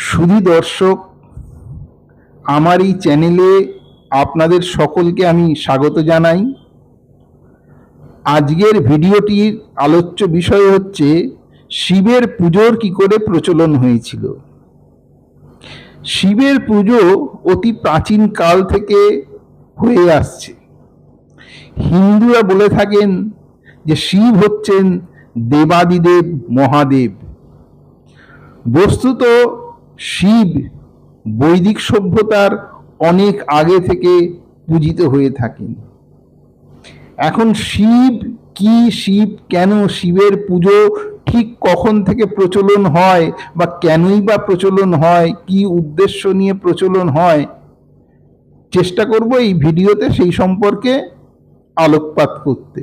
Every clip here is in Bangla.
সুধী দর্শক, আমার এই চ্যানেলে আপনাদের সকলকে আমি স্বাগত জানাই। আজকের ভিডিওটির আলোচ্য বিষয় হচ্ছে শিবের পুজোর কি করে প্রচলন হয়েছিল। শিবের পুজো অতি প্রাচীন কাল থেকে হয়ে আসছে। হিন্দুরা বলে থাকেন যে শিব হচ্ছেন দেবাদিদেব মহাদেব। বস্তুত শিব বৈদিক সভ্যতার অনেক আগে থেকে পূজিত হয়ে থাকেন। এখন শিব কি, শিব কেন, শিবের পুজো ঠিক কখন থেকে প্রচলন হয় বা কেনই বা প্রচলন হয়, কি উদ্দেশ্য নিয়ে প্রচলন হয়, চেষ্টা করব এই ভিডিওতে সেই সম্পর্কে আলোকপাত করতে।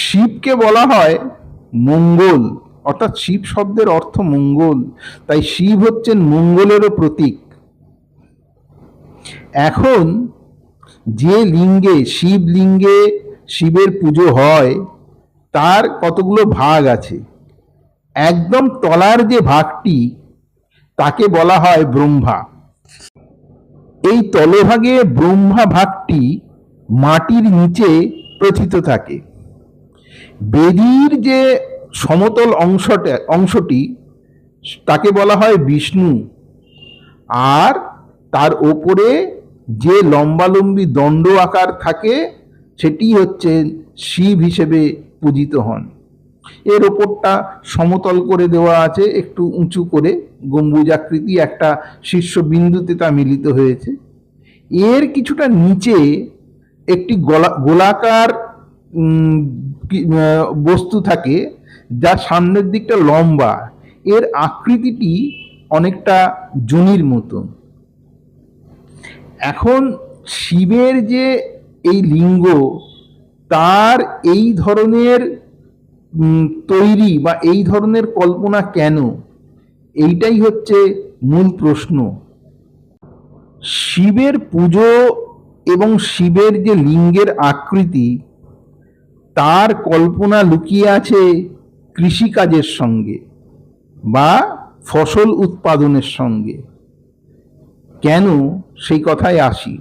শিবকে বলা হয় মঙ্গল, অর্থাৎ শিব শব্দের অর্থ মঙ্গল, তাই শিব হচ্ছেন মঙ্গলেরও প্রতীক। এখন যে লিঙ্গে, শিব লিঙ্গে শিবের পুজো হয় তার কতগুলো ভাগ আছে। একদম তলার যে ভাগটি তাকে বলা হয় ব্রহ্মা। এই তলভাগে ব্রহ্মা ভাগটি মাটির নিচে প্রথিত থাকে। বেদির যে সমতল অংশটি তাকে বলা হয় বিষ্ণু, আর তার ওপরে যে লম্বালম্বি দণ্ড আকার থাকে সেটি হচ্ছে শিব হিসেবে পূজিত হন। এর ওপরটা সমতল করে দেওয়া আছে, একটু উঁচু করে গম্বুজাকৃতি একটা শীর্ষবিন্দুতে তা মিলিত হয়েছে। এর কিছুটা নিচে একটি গোলাকার বস্তু থাকে, যার সামনের দিকটা লম্বা। এর আকৃতিটি অনেকটা যোনির মতো। এখন শিবের যে এই লিঙ্গ, তার এই ধরনের তৈরি বা এই ধরনের কল্পনা কেন, এইটাই হচ্ছে মূল প্রশ্ন। শিবের পুজো এবং শিবের যে লিঙ্গের আকৃতি, তার কল্পনা লুকিয়ে আছে কৃষিকাজের সঙ্গে বা ফসল উৎপাদনের সঙ্গে। কেন, সেই কথায় আসি।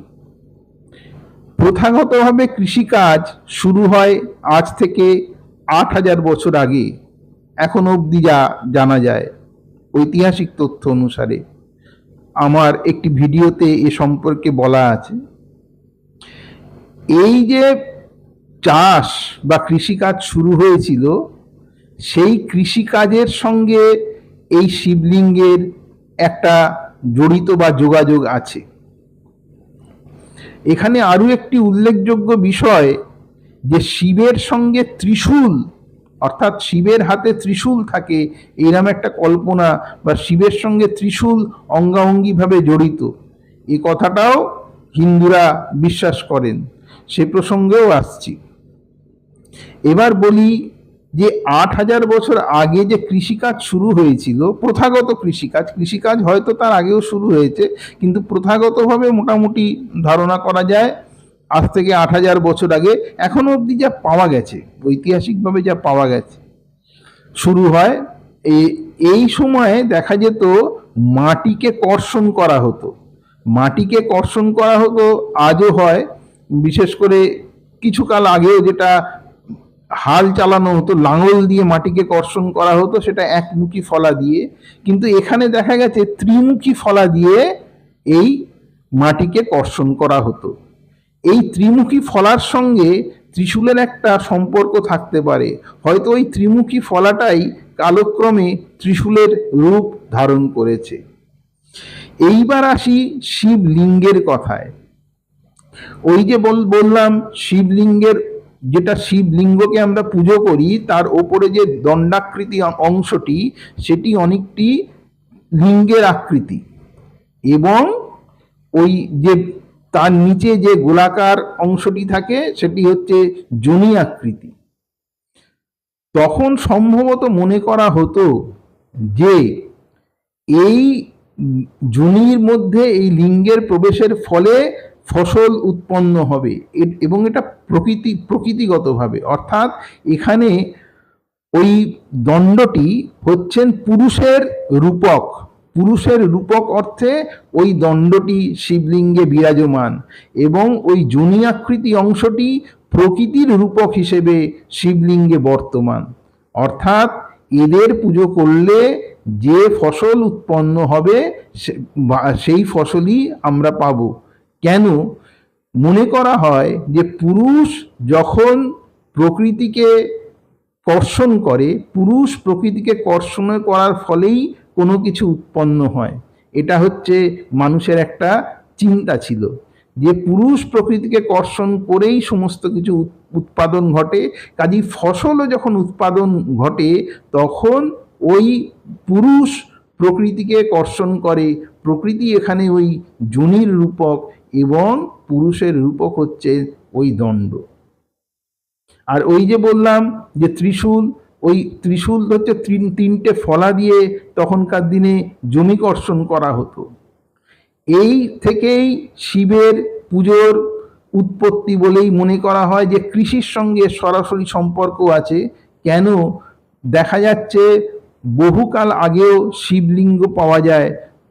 প্রথাগতভাবে কৃষিকাজ শুরু হয় আজ থেকে ৮,০০০ বছর আগে, এখন অবধি যা জানা যায় ঐতিহাসিক তথ্য অনুসারে। আমার একটি ভিডিওতে এ সম্পর্কে বলা আছে। এই যে চাষ বা কৃষিকাজ শুরু হয়েছিল, সেই কৃষিকাজের সঙ্গে এই শিবলিঙ্গের একটা জড়িত বা যোগাযোগ আছে। এখানে আরও একটি উল্লেখযোগ্য বিষয় যে শিবের সঙ্গে ত্রিশূল, অর্থাৎ শিবের হাতে ত্রিশূল থাকে, এরম একটা কল্পনা, বা শিবের সঙ্গে ত্রিশূল অঙ্গাঙ্গিভাবে জড়িত, এই কথাটাও হিন্দুরা বিশ্বাস করেন। সে প্রসঙ্গেও আসছি। এবার বলি যে ৮,০০০ বছর আগে যে কৃষিকাজ শুরু হয়েছিল, প্রথাগত কৃষিকাজ হয়তো তার আগেও শুরু হয়েছে, কিন্তু প্রথাগতভাবে মোটামুটি ধারণা করা যায় আজ থেকে ৮,০০০ বছর আগে, এখনো অবধি যা পাওয়া গেছে, ঐতিহাসিকভাবে যা পাওয়া গেছে, শুরু হয়। এই সময়ে দেখা যেত মাটিকে কর্ষণ করা হতো। মাটিকে কর্ষণ করা হতো, আজও হয়। বিশেষ করে কিছুকাল আগেও যেটা হাল চালানো হতো, লাঙল দিয়ে মাটিকে কর্ষণ করা হতো, সেটা একমুখী ফলা দিয়ে। কিন্তু এখানে দেখা গেছে ত্রিমুখী ফলা দিয়ে এই মাটিকে কর্ষণ করা হতো। এই ত্রিমুখী ফলার সঙ্গে ত্রিশূলের একটা সম্পর্ক থাকতে পারে। হয়তো ওই ত্রিমুখী ফলাটাই কালক্রমে ত্রিশূলের রূপ ধারণ করেছে। এইবার আসি শিবলিঙ্গের কথায়। ওই যে বললাম, শিবলিঙ্গের, যেটা শিবলিঙ্গকে আমরা পুজো করি, তার ওপরে যে দণ্ডাকৃতি অংশটি, সেটি অনেকটি লিঙ্গের আকৃতি, এবং ওই যে তার নিচে যে গোলাকার অংশটি থাকে সেটি হচ্ছে যোনি আকৃতি। তখন সম্ভবত মনে করা হতো যে এই যোনির মধ্যে এই লিঙ্গের প্রবেশের ফলে ফসল উৎপন্ন হবে, এবং এটা প্রকৃতিগতভাবে, অর্থাৎ এখানে ওই দণ্ডটি হচ্ছেন পুরুষের রূপক। পুরুষের রূপক অর্থে ওই দণ্ডটি শিবলিঙ্গে বিরাজমান, এবং ওই যোনি আকৃতি অংশটি প্রকৃতির রূপক হিসেবে শিবলিঙ্গে বর্তমান। অর্থাৎ এদের পুজো করলে যে ফসল উৎপন্ন হবে সেই ফসলই আমরা পাব। কেন? মনে করা হয় যে পুরুষ যখন প্রকৃতিকে কর্ষণ করে, পুরুষ প্রকৃতিকে কর্ষণ করার ফলেই কোনো কিছু উৎপন্ন হয়। এটা হচ্ছে মানুষের একটা চিন্তা ছিল যে পুরুষ প্রকৃতিকে কর্ষণ করেই সমস্ত কিছু উৎপাদন ঘটে। কাজেই ফসলও যখন উৎপাদন ঘটে তখন ওই পুরুষ প্রকৃতিকে কর্ষণ করে। প্রকৃতি এখানে ওই যোনির রূপক, এবং পুরুষের রূপক হচ্ছে ওই দণ্ড। আর ওই যে বললাম যে ত্রিশূল, ওই ত্রিশূল হচ্ছে তিনটে ফলা দিয়ে তখনকার দিনে জমি কর্ষণ করা হতো। এই থেকেই শিবের পুজোর উৎপত্তি বলেই মনে করা হয় যে কৃষির সঙ্গে সরাসরি সম্পর্ক আছে। কেন? দেখা যাচ্ছে বহুকাল আগেও শিবলিঙ্গ পাওয়া যায়,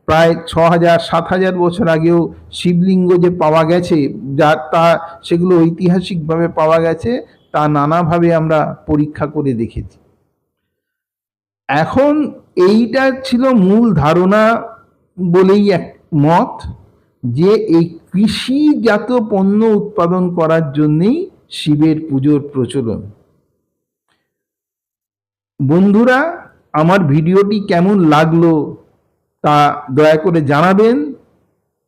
প্রায় 6000-7000 বছর আগেও শিবলিঙ্গ যে পাওয়া গেছে, সেগুলো ঐতিহাসিকভাবে পাওয়া গেছে, তা নানাভাবে আমরা পরীক্ষা করে দেখেছি। এখন এইটা ছিল মূল ধারণা বলেই এক মত যে এই কৃষিজাত পণ্য উৎপাদন করার জন্যেই শিবের পুজোর প্রচলন। বন্ধুরা, আমার ভিডিওটি কেমন লাগলো তা দয়া করে জানাবেন।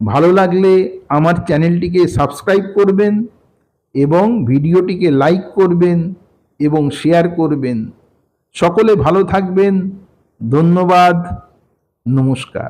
ভালো লাগলে আমার চ্যানেলটিকে সাবস্ক্রাইব করবেন, এবং ভিডিওটিকে লাইক করবেন এবং শেয়ার করবেন। সকলে ভালো থাকবেন। ধন্যবাদ। নমস্কার।